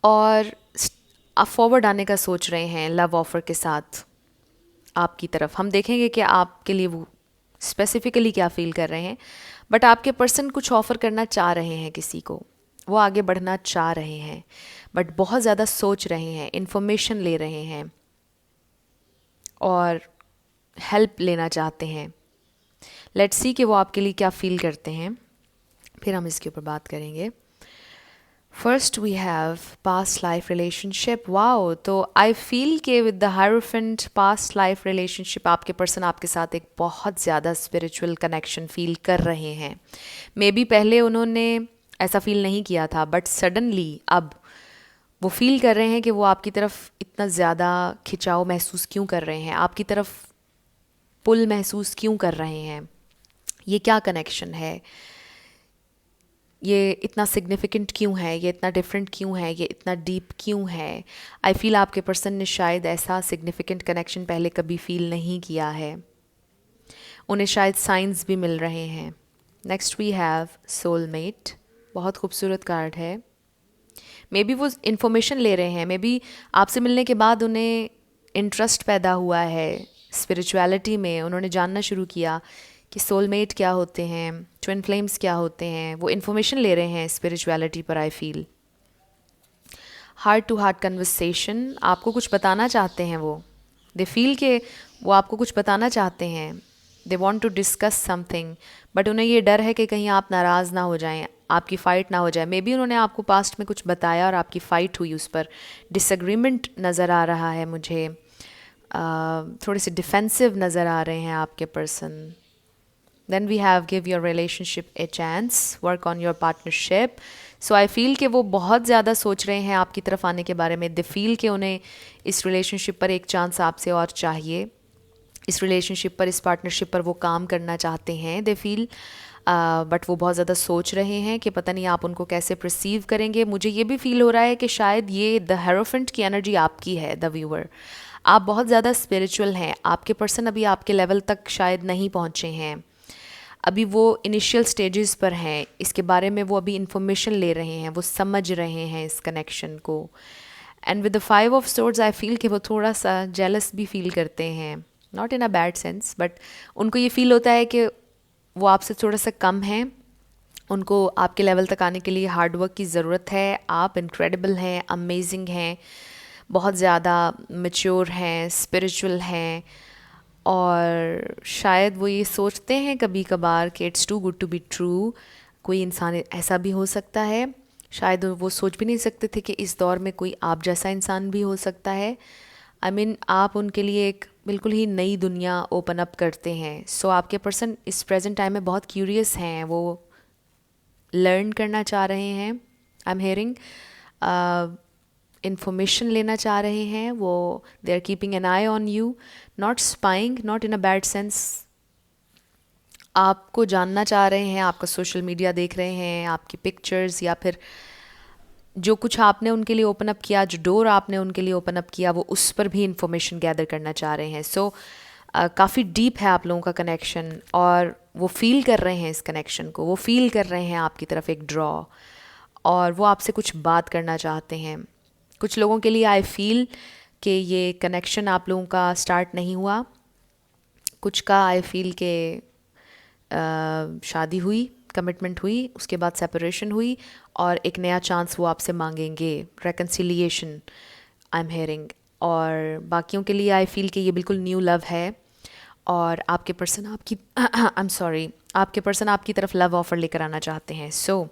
और फॉरवर्ड आने का सोच रहे हैं लव ऑफ़र के साथ आपकी तरफ। हम देखेंगे कि आपके लिए वो स्पेसिफिकली क्या फ़ील कर रहे हैं। बट आपके पर्सन कुछ ऑफ़र करना चाह रहे हैं किसी को, वो आगे बढ़ना चाह रहे हैं, बट बहुत ज़्यादा सोच रहे हैं, इन्फॉर्मेशन ले रहे हैं और हेल्प लेना चाहते हैं। लेट्स सी कि वो आपके लिए क्या फ़ील करते हैं, फिर हम इसके ऊपर बात करेंगे। First we have past life relationship. Wow, तो आई फील के with the hierophant past life relationship आपके पर्सन आपके साथ एक बहुत ज़्यादा स्पिरिचुअल कनेक्शन फील कर रहे हैं। मे बी पहले उन्होंने ऐसा फील नहीं किया था, बट सडनली अब वो फील कर रहे हैं कि वो आपकी तरफ इतना ज़्यादा खिंचाव महसूस क्यों कर रहे हैं, आपकी तरफ पुल महसूस क्यों कर रहे हैं। ये क्या कनेक्शन है, ये इतना सिग्निफिकेंट क्यों है, ये इतना डिफरेंट क्यों है, ये इतना डीप क्यों है। आई फील आपके पर्सन ने शायद ऐसा सिग्निफिकेंट कनेक्शन पहले कभी फील नहीं किया है, उन्हें शायद साइंस भी मिल रहे हैं। Next we have soulmate. बहुत खूबसूरत कार्ड है। मे बी वो इन्फॉर्मेशन ले रहे हैं, मे बी आपसे मिलने के बाद उन्हें इंटरेस्ट पैदा हुआ है स्पिरिचुअलिटी में, उन्होंने जानना शुरू किया कि सोलमेट क्या होते हैं, ट्विन फ्लेम्स क्या होते हैं। वो इन्फॉर्मेशन ले रहे हैं स्पिरिचुअलिटी पर। I feel heart to heart conversation, आपको कुछ बताना चाहते हैं वो। दे फील के वो आपको कुछ बताना चाहते हैं, they want to discuss something, but उन्हें ये डर है कि कहीं आप नाराज़ ना हो जाएं, आपकी फ़ाइट ना हो जाए। मे बी उन्होंने आपको पास्ट में कुछ बताया और आपकी फ़ाइट हुई, उस पर डिसएग्रीमेंट नज़र आ रहा है मुझे। थोड़े से डिफेंसिव नज़र आ रहे हैं आपके person. Then we have give your relationship a chance, work on your partnership. So I feel कि वो बहुत ज़्यादा सोच रहे हैं आपकी तरफ आने के बारे में। They feel कि उन्हें इस रिलेशनशिप पर एक चांस आपसे और चाहिए, इस रिलेशनशिप पर, इस पार्टनरशिप पर वो काम करना चाहते हैं। They feel बट वो बहुत ज़्यादा सोच रहे हैं कि पता नहीं आप उनको कैसे परसीव करेंगे। मुझे ये भी फील हो रहा है कि शायद ये द हेरोफेंट की एनर्जी आपकी है, द व्यूअर। आप बहुत ज़्यादा स्पिरिचुअल हैं, आपके पर्सन अभी आपके लेवल तक शायद नहीं पहुँचे हैं, अभी वो इनिशियल स्टेजेस पर हैं, इसके बारे में वो अभी इंफॉर्मेशन ले रहे हैं, वो समझ रहे हैं इस कनेक्शन को। And with the 5 of swords I feel कि वो थोड़ा सा जेलस भी फील करते हैं, not in a bad sense, but उनको ये फील होता है कि वो आपसे थोड़ा सा कम हैं, उनको आपके लेवल तक आने के लिए हार्ड वर्क की ज़रूरत है। आप इनक्रेडिबल हैं, अमेजिंग हैं, बहुत ज़्यादा मैच्योर हैं, स्पिरिचुअल हैं, और शायद वो ये सोचते हैं कभी कभार कि it's too good to be true. कोई इंसान ऐसा भी हो सकता है, शायद वो सोच भी नहीं सकते थे कि इस दौर में कोई आप जैसा इंसान भी हो सकता है। आई मीन आप उनके लिए एक बिल्कुल ही नई दुनिया ओपन अप करते हैं। सो आपके पर्सन इस प्रेजेंट टाइम में बहुत क्यूरियस हैं, वो लर्न करना चाह रहे हैं। आई एम हेयरिंग इंफॉर्मेशन लेना चाह रहे हैं, वो they are keeping an eye on you, not spying, not in a bad sense. आपको जानना चाह रहे हैं, आपका सोशल मीडिया देख रहे हैं, आपकी पिक्चर्स, या फिर जो कुछ आपने उनके लिए ओपन अप किया, जो डोर आपने उनके लिए ओपन अप किया, वो उस पर भी इंफॉर्मेशन गैदर करना चाह रहे हैं। सो काफ़ी डीप है आप लोगों का कनेक्शन, और वो फील कर रहे हैं इस कनेक्शन को, वो फील कर रहे हैं आपकी तरफ एक ड्रॉ, और वो आपसे कुछ बात करना चाहते हैं। कुछ लोगों के लिए आई फील कि ये कनेक्शन आप लोगों का स्टार्ट नहीं हुआ, कुछ का आई फील के शादी हुई, कमिटमेंट हुई, उसके बाद सेपरेशन हुई, और एक नया चांस वो आपसे मांगेंगे, रेकन्सिलिएशन आई एम हेयरिंग। और बाकियों के लिए आई फील कि ये बिल्कुल न्यू लव है, और आपके पर्सन आपकी आई एम सॉरी, आपके पर्सन आपकी तरफ लव ऑफर लेकर आना चाहते हैं। So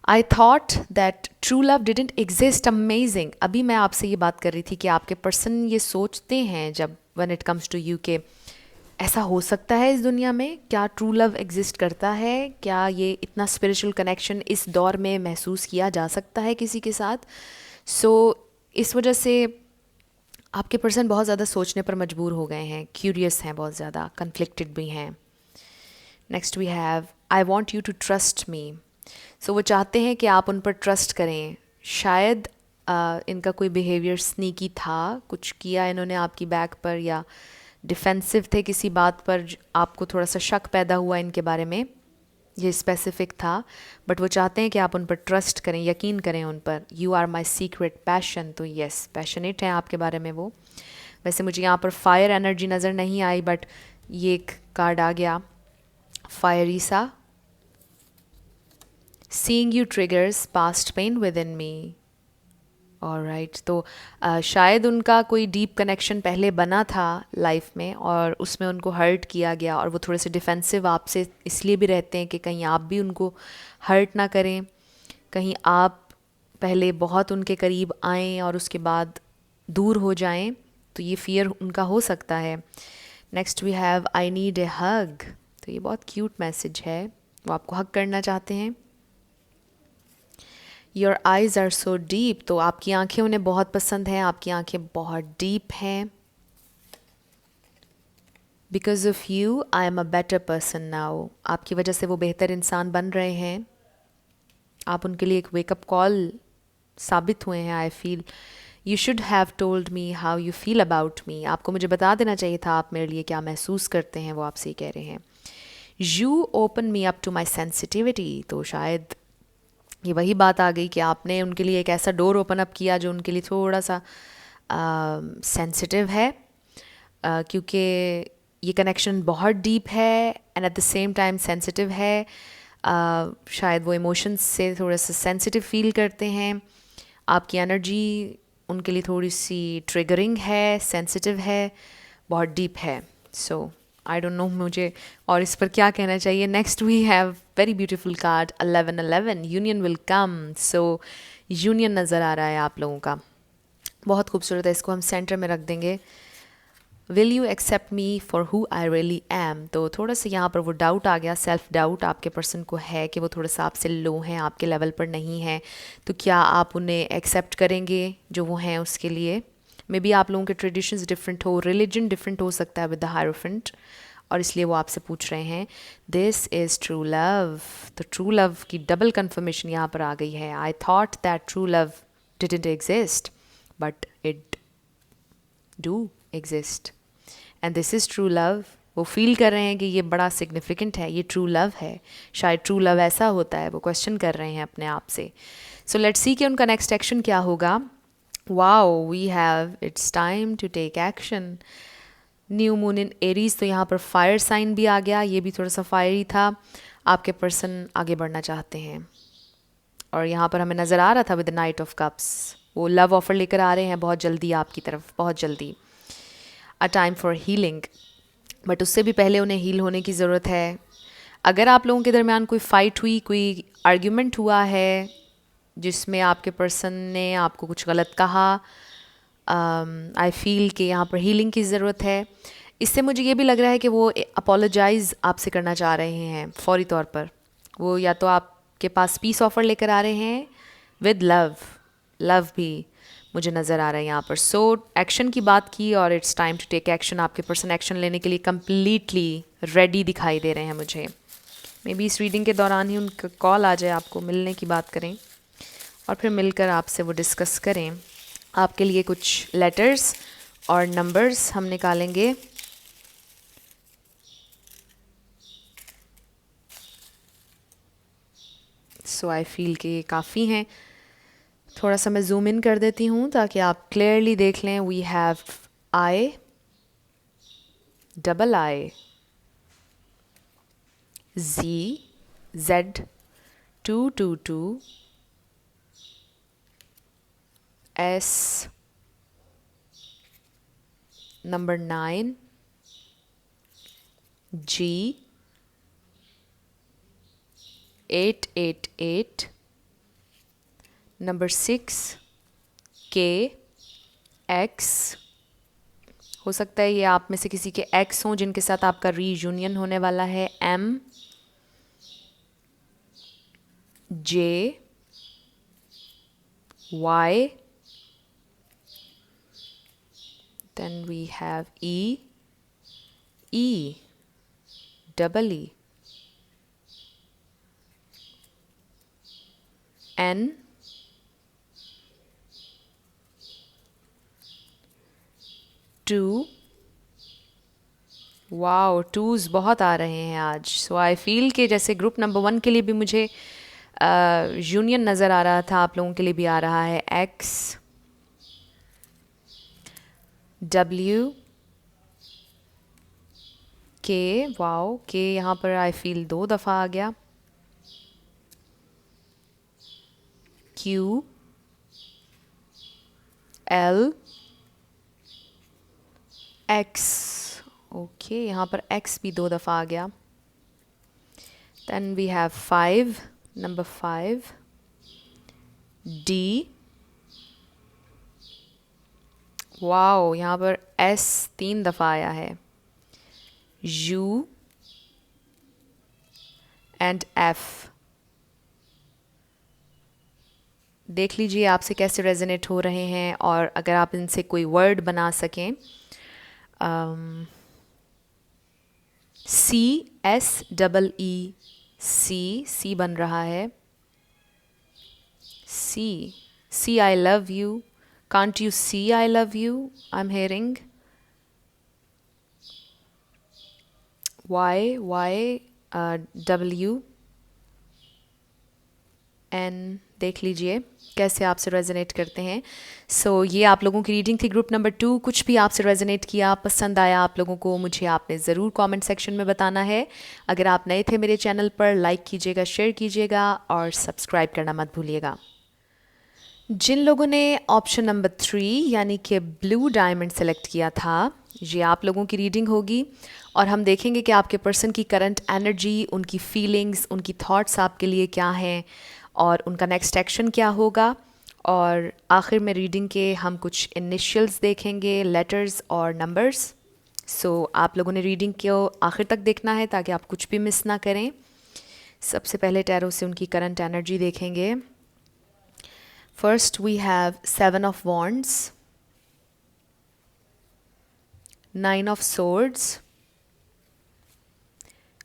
I thought that true love didn't exist. Amazing. अभी मैं आपसे ये बात कर रही थी कि आपके पर्सन ये सोचते हैं जब when it comes to you के ऐसा हो सकता है इस दुनिया में, क्या ट्रू लव एग्जिस्ट करता है, क्या ये इतना स्पिरिचुअल कनेक्शन इस दौर में महसूस किया जा सकता है किसी के साथ। सो इस वजह से आपके पर्सन बहुत ज़्यादा सोचने पर मजबूर हो गए हैं, क्यूरियस हैं, बहुत ज़्यादा कन्फ्लिक्टेड भी हैं। Next we have I want you to trust me. So वो चाहते हैं कि आप उन पर ट्रस्ट करें। शायद इनका कोई बिहेवियर स्नीकी था, कुछ किया इन्होंने आपकी बैक पर, या डिफेंसिव थे किसी बात पर, आपको थोड़ा सा शक पैदा हुआ इनके बारे में, ये स्पेसिफिक था। बट वो चाहते हैं कि आप उन पर ट्रस्ट करें, यकीन करें उन पर। You are my secret passion. तो यस, पैशनेट हैं आपके बारे में वो। वैसे मुझे यहाँ पर फायर एनर्जी नज़र नहीं आई, बट ये एक कार्ड आ गया फायरी सा। Seeing you triggers past pain within me. Alright, तो शायद उनका कोई डीप कनेक्शन पहले बना था लाइफ में, और उसमें उनको हर्ट किया गया, और वो थोड़े से डिफेंसिव आपसे इसलिए भी रहते हैं कि कहीं आप भी उनको हर्ट ना करें, कहीं आप पहले बहुत उनके करीब आएं और उसके बाद दूर हो जाएं, तो ये फियर उनका हो सकता है। Next we have I need a hug. तो ये बहुत क्यूट मैसेज है, वो आपको हग करना चाहते हैं। Your eyes are so deep. तो आपकी आंखें उन्हें बहुत पसंद हैं, आपकी आंखें बहुत डीप हैं। Because of you I am a better person now. आपकी वजह से वो बेहतर इंसान बन रहे हैं, आप उनके लिए एक वेकअप कॉल साबित हुए हैं। I feel you should have told me how you feel about me. आपको मुझे बता देना चाहिए था आप मेरे लिए क्या महसूस करते हैं, वो आपसे कह रहे हैं। You open me up to my sensitivity. तो शायद ये वही बात आ गई कि आपने उनके लिए एक ऐसा डोर ओपन अप किया जो उनके लिए थोड़ा सा सेंसिटिव है, क्योंकि ये कनेक्शन बहुत डीप है and at the same time sensitive है। शायद वो इमोशंस से थोड़ा सा सेंसिटिव फील करते हैं। आपकी एनर्जी उनके लिए थोड़ी सी ट्रिगरिंग है, सेंसिटिव है, बहुत डीप है। सो आई डोंट नो मुझे और इस पर क्या कहना चाहिए। Next we have very beautiful card 1111, union will come. So union नज़र आ रहा है आप लोगों का, बहुत खूबसूरत है। इसको हम सेंटर में रख देंगे। Will you accept me for who I really am. तो थोड़ा सा यहाँ पर वो डाउट आ गया, सेल्फ डाउट आपके पर्सन को है कि वो थोड़ा सा आपसे लो हैं, आपके लेवल पर नहीं है। तो क्या आप उन्हें एक्सेप्ट करेंगे जो वो हैं उसके लिए। मे बी आप लोगों के ट्रेडिशंस डिफरेंट हो, रिलीजन डिफरेंट हो सकता है विद द हायरोफेंट, और इसलिए वो आपसे पूछ रहे हैं दिस इज़ ट्रू लव। तो ट्रू लव की डबल कन्फर्मेशन यहाँ पर आ गई है। आई thought that true love didn't exist but it do exist and this is true love. वो फील कर रहे हैं कि ये बड़ा सिग्निफिकेंट है, ये ट्रू लव है। शायद ट्रू लव ऐसा होता है, वो क्वेश्चन कर रहे हैं अपने आप से। सो लेट्स सी कि उनका नेक्स्ट एक्शन क्या होगा। Wow, we have it's time to take action. New moon in Aries. तो यहाँ पर फायर साइन भी आ गया, ये भी थोड़ा सा फायरी था। आपके पर्सन आगे बढ़ना चाहते हैं, और यहाँ पर हमें नज़र आ रहा था with the night of cups, वो लव ऑफर लेकर आ रहे हैं बहुत जल्दी आपकी तरफ, बहुत जल्दी। A time for healing, but उससे भी पहले उन्हें हील होने की ज़रूरत है। अगर आप लोगों के दरमियान कोई फ़ाइट हुई, कोई आर्ग्यूमेंट हुआ है जिसमें आपके पर्सन ने आपको कुछ गलत कहा, आई फील कि यहाँ पर हीलिंग की ज़रूरत है। इससे मुझे ये भी लग रहा है कि वो अपोलोजाइज़ आपसे करना चाह रहे हैं फौरी तौर पर। वो या तो आपके पास पीस ऑफ़र लेकर आ रहे हैं विद लव, लव भी मुझे नज़र आ रहा है यहाँ पर. सो एक्शन की बात की और it's time to take action. आपके पर्सन एक्शन लेने के लिए कम्प्लीटली रेडी दिखाई दे रहे हैं मुझे. मे बी इस रीडिंग के दौरान ही उनका कॉल आ जाए, आपको मिलने की बात करें और फिर मिलकर आपसे वो डिस्कस करें. आपके लिए कुछ लेटर्स और नंबर्स हम निकालेंगे. सो आई फील कि ये काफ़ी हैं. थोड़ा सा मैं जूम इन कर देती हूँ ताकि आप क्लियरली देख लें. We have I, double I, Z, Z, 222, S, number 9, G, 888, number 6, K, X. हो सकता है ये आप में से किसी के एक्स हों जिनके साथ आपका रीयूनियन होने वाला है. M, J, Y, then we have E, E, double E, N, two. Wow, twos बहुत आ रहे हैं आज. सो आई फील कि जैसे ग्रुप नंबर 1 के लिए भी मुझे यूनियन नज़र आ रहा था, आप लोगों के लिए भी आ रहा है. X, W, K. Wow, K यहाँ पर आई फील 2 दफ़ा आ गया. Q, L, X. ओके, यहाँ पर X भी 2 दफ़ा आ गया. Then we have 5, number 5, D. Wow, यहाँ पर S 3 दफ़ा आया है. U and F. देख लीजिए आपसे कैसे रेजोनेट हो रहे हैं और अगर आप इनसे कोई वर्ड बना सकें. C, S, double E, C बन रहा है. C, I love you. Can't you see I love you? I'm hearing. Y, W, N. देख लीजिए कैसे आपसे रेजोनेट करते हैं. सो ये आप लोगों की रीडिंग थी ग्रुप नंबर 2. कुछ भी आपसे रेजोनेट किया, पसंद आया आप लोगों को, मुझे आपने ज़रूर कमेंट सेक्शन में बताना है. अगर आप नए थे मेरे चैनल पर, लाइक कीजिएगा, शेयर कीजिएगा और सब्सक्राइब करना मत भूलिएगा. जिन लोगों ने ऑप्शन नंबर 3 यानी कि ब्लू डायमंड सेलेक्ट किया था, ये आप लोगों की रीडिंग होगी और हम देखेंगे कि आपके पर्सन की करंट एनर्जी, उनकी फीलिंग्स, उनकी थॉट्स आपके लिए क्या हैं और उनका नेक्स्ट एक्शन क्या होगा. और आखिर में रीडिंग के हम कुछ इनिशियल्स देखेंगे, लेटर्स और नंबर्स. सो आप लोगों ने रीडिंग को आखिर तक देखना है ताकि आप कुछ भी मिस ना करें. सबसे पहले टैरो से उनकी करंट एनर्जी देखेंगे. First we have 7 of wands, 9 of swords,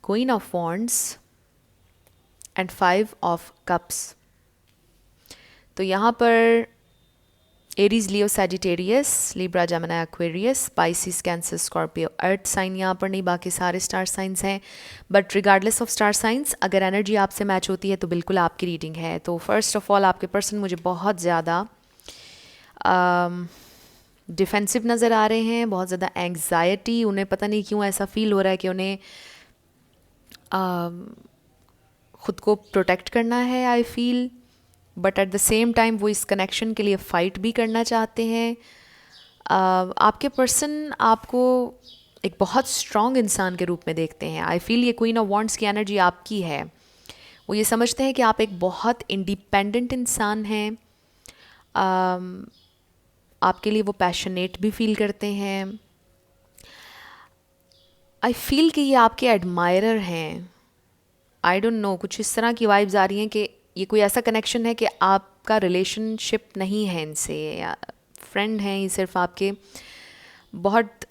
queen of wands and 5 of cups. तो यहाँ पर Aries, Leo, Sagittarius, Libra, Gemini, Aquarius, Pisces, Cancer, Scorpio, earth sign यहाँ पर नहीं, बाकी सारे स्टार साइंस हैं. But regardless of star signs, अगर एनर्जी आपसे मैच होती है तो बिल्कुल आपकी रीडिंग है. तो फर्स्ट ऑफ ऑल आपके पर्सन मुझे बहुत ज़्यादा डिफेंसिव नज़र आ रहे हैं, बहुत ज़्यादा एंग्जाइटी. उन्हें पता नहीं क्यों ऐसा फील हो रहा है कि उन्हें ख़ुद को प्रोटेक्ट करना है, आई feel. But at the same time वो इस कनेक्शन के लिए फ़ाइट भी करना चाहते हैं. आपके पर्सन आपको एक बहुत स्ट्रॉन्ग इंसान के रूप में देखते हैं. आई फील ये क्वीन ऑफ वॉन्ड्स की एनर्जी आपकी है. वो ये समझते हैं कि आप एक बहुत इंडिपेंडेंट इंसान हैं. आपके लिए वो पैशनेट भी फील करते हैं. आई फील कि ये आपके एडमायरर हैं. आई डोंट नो, कुछ इस तरह की वाइब्स आ रही हैं कि ये कोई ऐसा कनेक्शन है कि आप आपका रिलेशनशिप नहीं है इनसे, या फ्रेंड हैं, ये सिर्फ आपके बहुत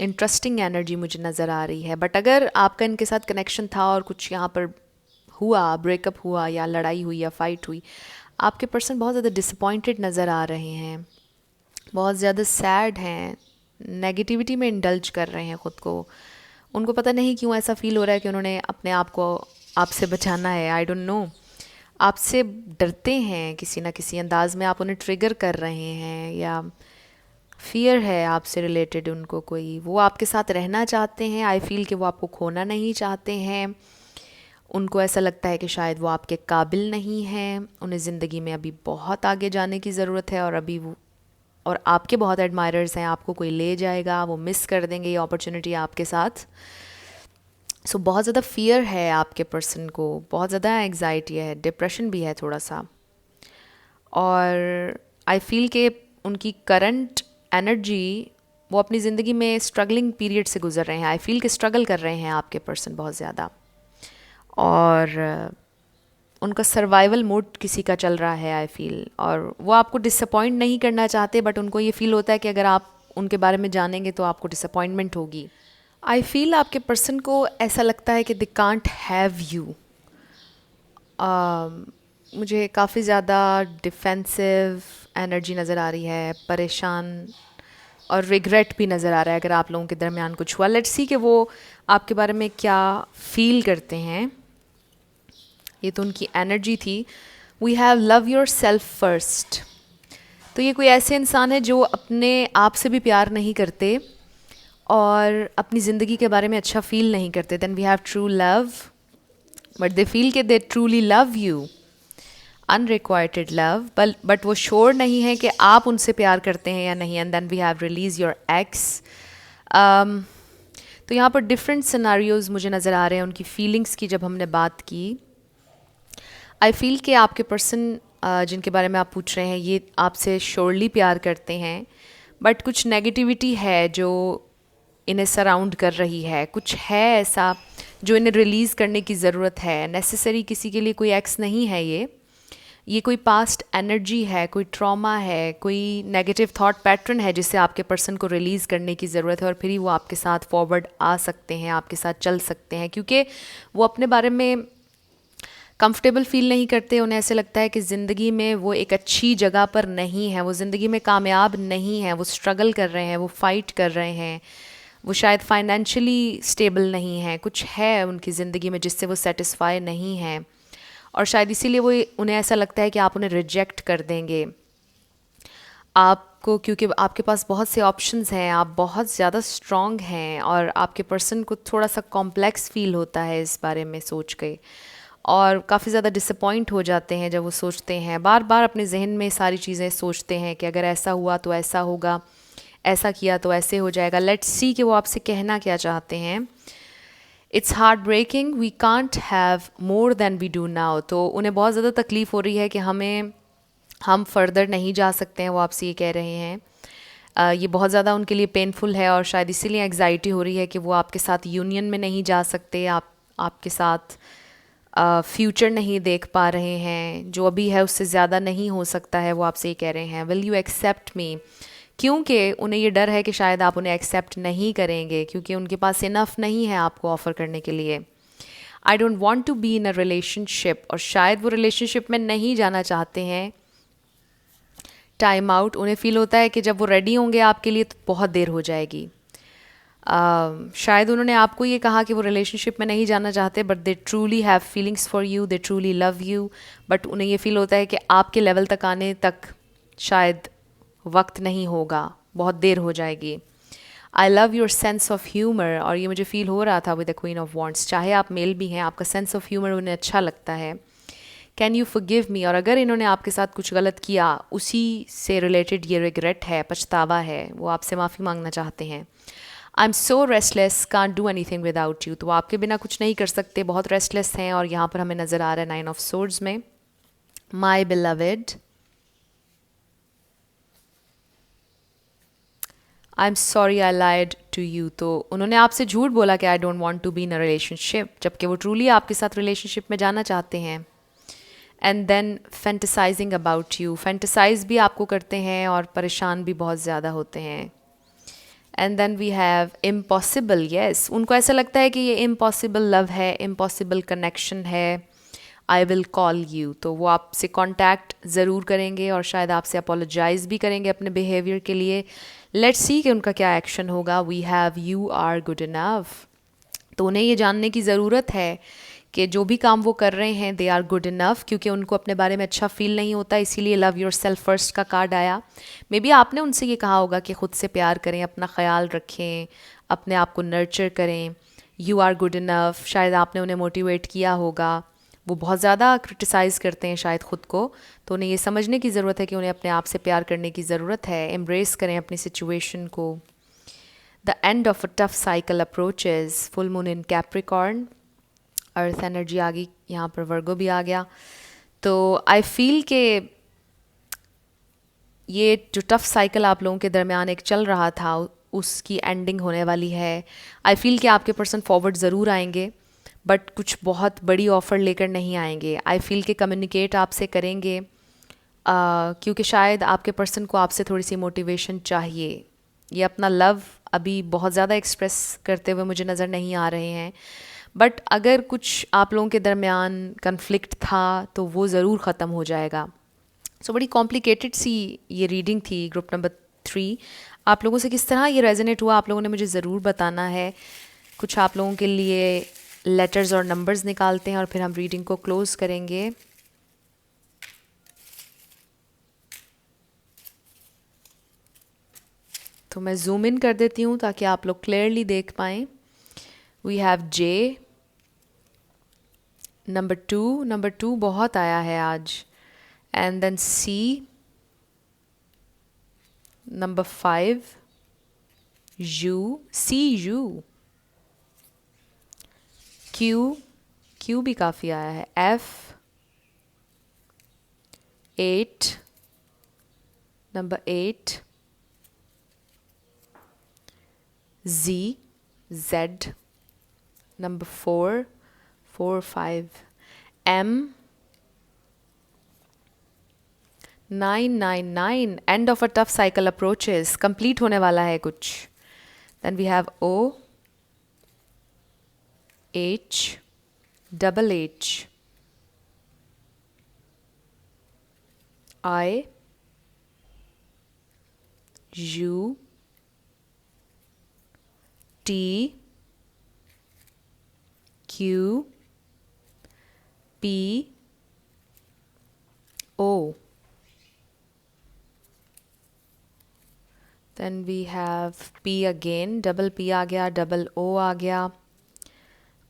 इंटरेस्टिंग एनर्जी मुझे नज़र आ रही है। बट अगर आपका इनके साथ कनेक्शन था और कुछ यहाँ पर हुआ, ब्रेकअप हुआ या लड़ाई हुई या फाइट हुई, आपके पर्सन बहुत ज़्यादा डिसअपॉइंटेड नज़र आ रहे हैं, बहुत ज़्यादा सैड हैं, नेगेटिविटी में इंडल्ज कर रहे हैं ख़ुद को। उनको पता नहीं क्यों ऐसा फ़ील हो रहा है कि उन्होंने अपने आप को आपसे बचाना है, आई डोंट नो, आपसे डरते हैं किसी ना किसी अंदाज में, आप उन्हें ट्रिगर कर रहे हैं, या फियर है आपसे रिलेटेड उनको कोई, वो आपके साथ रहना चाहते हैं। आई फील कि वो आपको खोना नहीं चाहते हैं। उनको ऐसा लगता है कि शायद वो आपके काबिल नहीं हैं, उन्हें ज़िंदगी में अभी बहुत आगे जाने की ज़रूरत है, और अभी वो और आपके बहुत एडमायरर्स हैं, आपको कोई ले जाएगा, वो मिस कर देंगे ये अपॉर्चुनिटी आपके साथ। सो बहुत ज़्यादा फियर है आपके पर्सन को, बहुत ज़्यादा एंग्जाइटी है, डिप्रेशन भी है थोड़ा सा, और आई फील कि उनकी करंट एनर्जी, वो अपनी ज़िंदगी में स्ट्रगलिंग पीरियड से गुजर रहे हैं। आई फील कि स्ट्रगल कर रहे हैं आपके पर्सन बहुत ज़्यादा, और उनका सर्वाइवल मोड किसी का चल रहा है आई फील, और वो आपको डिसअपॉइंट नहीं करना चाहते, बट उनको ये फील होता है कि अगर आप उनके बारे में जानेंगे तो आपको डिसअपॉइंटमेंट होगी। आई फील आपके पर्सन को ऐसा लगता है कि दे कांट हैव यू। मुझे काफ़ी ज़्यादा डिफेंसिव एनर्जी नज़र आ रही है, परेशान, और रिग्रेट भी नज़र आ रहा है अगर आप लोगों के दरमियान कुछ हुआ। लेट्स सी कि वो आपके बारे में क्या फील करते हैं। ये तो उनकी एनर्जी थी। We have love yourself first. तो ये कोई ऐसे इंसान है जो अपने आप से भी प्यार नहीं करते और अपनी ज़िंदगी के बारे में अच्छा फील नहीं करते। Then we have true love, but they feel कि they truly love you, unrequited love, but वो श्योर नहीं है कि आप उनसे प्यार करते हैं या नहीं। And then we have release your ex. तो यहाँ पर डिफरेंट सिनारियोज़ मुझे नज़र आ रहे हैं उनकी फीलिंग्स की। जब हमने बात की, आई फील कि आपके पर्सन जिनके बारे में आप पूछ रहे हैं, ये आपसे श्योरली प्यार करते हैं, बट कुछ नेगेटिविटी है जो इन्हें सराउंड कर रही है। कुछ है ऐसा जो इन्हें रिलीज़ करने की ज़रूरत है। नेसेसरी किसी के लिए कोई एक्स नहीं है ये कोई पास्ट एनर्जी है, कोई ट्रॉमा है, कोई नेगेटिव थॉट पैटर्न है जिसे आपके पर्सन को रिलीज़ करने की ज़रूरत है, और फिर ही वो आपके साथ फॉरवर्ड आ सकते हैं, आपके साथ चल सकते हैं, क्योंकि वो अपने बारे में कंफर्टेबल फील नहीं करते। उन्हें ऐसे लगता है कि ज़िंदगी में वो एक अच्छी जगह पर नहीं है, वो ज़िंदगी में कामयाब नहीं है, वो स्ट्रगल कर रहे हैं, वो फाइट कर रहे हैं, वो शायद फाइनेंशियली स्टेबल नहीं है, कुछ है उनकी ज़िंदगी में जिससे वो सेटिस्फाई नहीं है, और शायद इसीलिए वो उन्हें ऐसा लगता है कि आप उन्हें रिजेक्ट कर देंगे आपको, क्योंकि आपके पास बहुत से ऑप्शंस हैं, आप बहुत ज़्यादा स्ट्रॉन्ग हैं, और आपके पर्सन को थोड़ा सा कॉम्प्लेक्स फील होता है इस बारे में सोच के, और काफ़ी ज़्यादा डिसअपॉइंट हो जाते हैं जब वो सोचते हैं, बार बार अपने जहन में सारी चीज़ें सोचते हैं कि अगर ऐसा हुआ तो ऐसा होगा, ऐसा किया तो ऐसे हो जाएगा। लेट्स सी कि वो आपसे कहना क्या चाहते हैं। It's heartbreaking, we can't have more than we do now. तो उन्हें बहुत ज़्यादा तकलीफ़ हो रही है कि हम फर्दर नहीं जा सकते हैं, वो आपसे ये कह रहे हैं। ये बहुत ज़्यादा उनके लिए पेनफुल है, और शायद इसीलिए एग्जाइटी हो रही है कि वो आपके साथ यूनियन में नहीं जा सकते, आपके साथ फ्यूचर नहीं देख पा रहे हैं, जो अभी है उससे ज़्यादा नहीं हो सकता है, वो आपसे ये कह रहे हैं। विल यू एक्सेप्ट मी, क्योंकि उन्हें ये डर है कि शायद आप उन्हें एक्सेप्ट नहीं करेंगे, क्योंकि उनके पास इनफ नहीं है आपको ऑफ़र करने के लिए। I don't want to be in a relationship, और शायद वो रिलेशनशिप में नहीं जाना चाहते हैं। टाइम आउट, उन्हें फ़ील होता है कि जब वो रेडी होंगे आपके लिए तो बहुत देर हो जाएगी। शायद उन्होंने आपको ये कहा कि वो रिलेशनशिप में नहीं जाना चाहते, but they truly have feelings for you, they truly love you, but उन्हें ये फ़ील होता है कि आपके लेवल तक आने तक शायद वक्त नहीं होगा, बहुत देर हो जाएगी। I love your sense of humour, और ये मुझे फ़ील हो रहा था with the queen of wands. चाहे आप मेल भी हैं, आपका सेंस ऑफ ह्यूमर उन्हें अच्छा लगता है। कैन यू फॉरगिव मी, और अगर इन्होंने आपके साथ कुछ गलत किया, उसी से रिलेटेड ये रिग्रेट है, पछतावा है, वो आपसे माफ़ी मांगना चाहते हैं। I am so restless, can't do anything without you, तो वो आपके बिना कुछ नहीं कर सकते, बहुत रेस्टलेस हैं, और यहाँ पर हमें नज़र आ रहा है 9 ऑफ सोर्ड्स में। My beloved, I am sorry I lied to you, तो उन्होंने आपसे झूठ बोला कि I don't want to be in a relationship, जबकि वो ट्रूली आपके साथ रिलेशनशिप में जाना चाहते हैं। And then fantasising about you, fantasise भी आपको करते हैं और परेशान भी बहुत ज़्यादा होते हैं. And then we have impossible. Yes, उनको ऐसा लगता है कि ये इम्पॉसिबल लव है, इम्पॉसिबल कनेक्शन है. आई विल कॉल यू, तो वो आपसे कांटेक्ट ज़रूर करेंगे और शायद आपसे अपोलोजाइज भी करेंगे अपने बिहेवियर के लिए. लेट्स सी कि उनका क्या एक्शन होगा. We have you are good enough. तो उन्हें ये जानने की ज़रूरत है कि जो भी काम वो कर रहे हैं दे आर गुड इनफ, क्योंकि उनको अपने बारे में अच्छा फील नहीं होता, इसीलिए लव योर सेल्फ फर्स्ट का कार्ड आया. मे बी आपने उनसे ये कहा होगा कि ख़ुद से प्यार करें, अपना ख्याल रखें, अपने आप को नर्चर करें. यू आर गुड इनफ, शायद आपने उन्हें मोटिवेट किया होगा. वो बहुत ज़्यादा क्रिटिसाइज़ करते हैं शायद ख़ुद को, तो उन्हें ये समझने की ज़रूरत है कि उन्हें अपने आप से प्यार करने की ज़रूरत है. एम्ब्रेस करें अपनी सिचुएशन को. The end of a tough cycle approaches. Full moon in Capricorn, earth energy आ गई, यहाँ पर वर्गो भी आ गया. तो आई फील के ये जो टफ साइकिल आप लोगों के दरमियान एक चल रहा था उसकी एंडिंग होने वाली है. आई फील कि आपके पर्सन फॉरवर्ड ज़रूर आएंगे, बट कुछ बहुत बड़ी ऑफ़र लेकर नहीं आएंगे. आई फील कि कम्युनिकेट आपसे करेंगे, क्योंकि शायद आपके पर्सन को आपसे थोड़ी सी मोटिवेशन चाहिए. ये अपना लव अभी बहुत ज़्यादा एक्सप्रेस करते हुए मुझे नज़र नहीं आ रहे हैं, बट अगर कुछ आप लोगों के दरमियान कन्फ्लिक्ट था तो वो ज़रूर ख़त्म हो जाएगा. सो बड़ी कॉम्प्लिकेटेड सी ये रीडिंग थी. ग्रुप नंबर 3, आप लोगों से किस तरह ये रेजोनेट हुआ आप लोगों ने मुझे ज़रूर बताना है. कुछ आप लोगों के लिए लेटर्स और नंबर्स निकालते हैं और फिर हम रीडिंग को क्लोज़ करेंगे. तो मैं जूम इन कर देती हूँ ताकि आप लोग क्लियरली देख पाएँ. We have J, number two बहुत आया है आज. And then C, number 5, U, C U, Q भी काफ़ी आया है. F, 8, number 8, Z, number 4, 5, M, 999, end of a tough cycle approaches, complete होने वाला है कुछ. Then we have O, H, double H, I, U, T, Q, P, O. Then we have P again, double P आ गया, double O आ गया,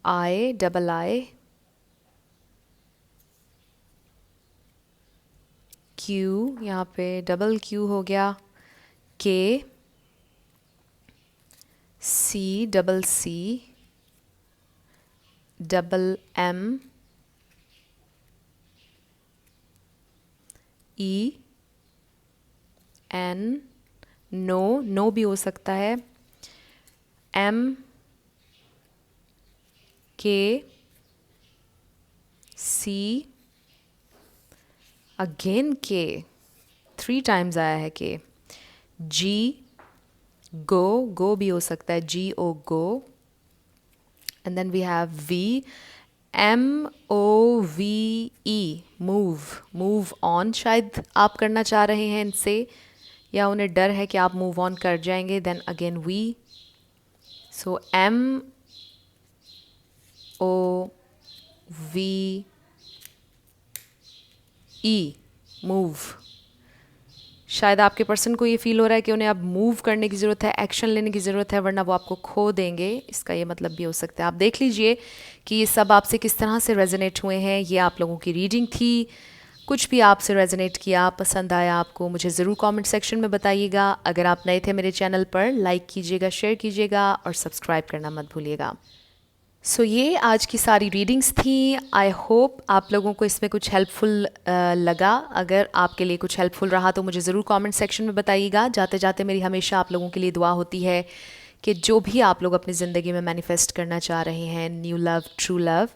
I, double I, Q, यहाँ पे double Q हो गया, K, C, double C, double M, E, N, no भी हो सकता है, M, K, C, again K, 3 times आया है K, G, गो भी हो सकता है, GO, go. And then we have V, MOVE, move on शायद आप करना चाह रहे हैं इनसे, या उन्हें डर है कि आप मूव ऑन कर जाएंगे. Then again we, so MOVE, move. शायद आपके पर्सन को ये फील हो रहा है कि उन्हें अब मूव करने की ज़रूरत है, एक्शन लेने की ज़रूरत है, वरना वो आपको खो देंगे. इसका ये मतलब भी हो सकता है. आप देख लीजिए कि ये सब आपसे किस तरह से रेजोनेट हुए हैं. ये आप लोगों की रीडिंग थी. कुछ भी आपसे रेजोनेट किया, पसंद आया आपको, मुझे ज़रूर कमेंट सेक्शन में बताइएगा. अगर आप नए थे मेरे चैनल पर, लाइक कीजिएगा, शेयर कीजिएगा और सब्सक्राइब करना मत भूलिएगा. सो ये आज की सारी रीडिंग्स थी. आई होप आप लोगों को इसमें कुछ हेल्पफुल लगा. अगर आपके लिए कुछ हेल्पफुल रहा तो मुझे ज़रूर कमेंट सेक्शन में बताइएगा. जाते जाते मेरी हमेशा आप लोगों के लिए दुआ होती है कि जो भी आप लोग अपनी ज़िंदगी में मैनिफेस्ट करना चाह रहे हैं, न्यू लव, ट्रू लव,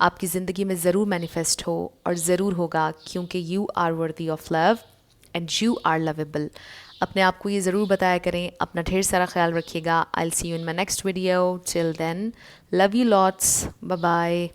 आपकी ज़िंदगी में ज़रूर मैनिफेस्ट हो और ज़रूर होगा, क्योंकि you are worthy of love and you are lovable. अपने आप को ये ज़रूर बताया करें। अपना ढेर सारा ख्याल रखिएगा। I will see you in my next video. Till then, love you lots, bye bye.